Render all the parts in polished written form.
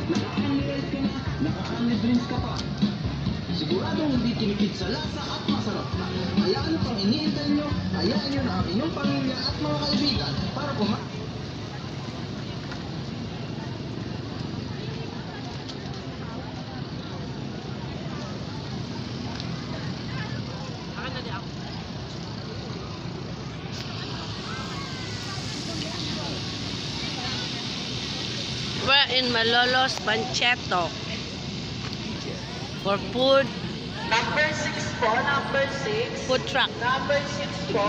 Naka-unrealize ka na, naka-unrealize ka pa. Siguradong hindi tinipid sa lasa at masarap na. Kaya ano pang iniintay nyo, hayaan nyo na ang inyong pamilya at mga kaibigan para kumain. We're in Malolos Bancheto for food Number 6 po, number 6. food truck. Number 6 po.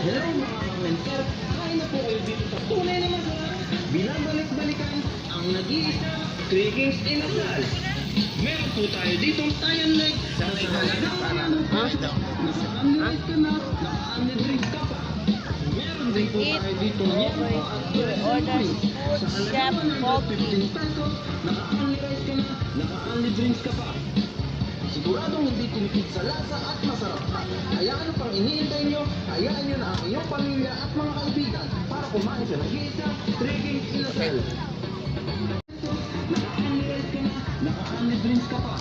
Hello mga kamenter, kain na po kayo dito sa tunay na masarap. Binabalik-balikan ang nag-iisa, 3 Kings Inasal. Meron po tayo ditong Thailand leg sa may halagang naka-unrealize ka na, naka-unrealize ka pa. Meron din po tayo dito Niemo at Order sa food chef halagang Pogi. 15 pesos, naka-unrealize ka na, naka-unrealize ka pa. Siguradong hindi tinipid sa lasa at masarap na. Kaya ano pang iniintay nyo, hayaan nyo na ang inyong pamilya at mga kaibigan para kumain sa nag-iisa, 3 Kings Inasal. Naka-unrealize ka na, naka-unrealize ka pa.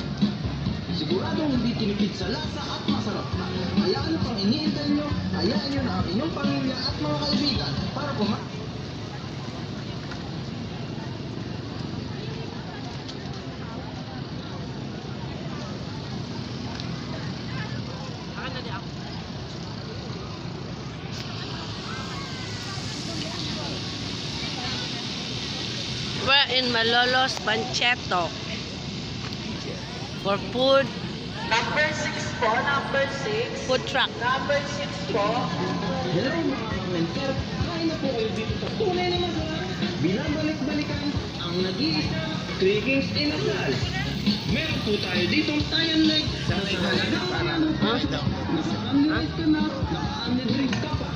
Siguradong hindi tinipid sa lasa at masarap na. Kaya ano pang iniintay nyo, hayaan nyo na ang inyong pamilya at mga kaibigan para kumain. We're in Malolos Bancheto for food Number 6 po, number 6. food truck. Number 6 po. Hello mga kamenter, kain na po kayo dito sa tunay na masarap. Binabalik-balikan ang nag-iisa, 3 Kings Inasal. Meron po tayo ditong Thailand leg sa may halagang naka-unrealize ka na, naka-unrealize ka pa.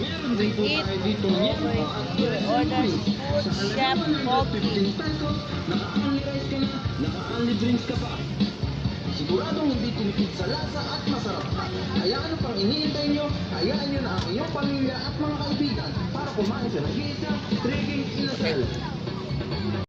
Meron din po tayo dito Niemo at Order sa food chef halagang Pogi. 15 pesos, naka-unrealize ka na, naka-unrealize ka pa. Siguradong hindi tinipid sa lasa at masarap na. Kaya ano pang iniintay nyo, hayaan nyo na ang inyong pamilya at mga kaibigan para kumain sa nag-iisa, 3 Kings Inasal.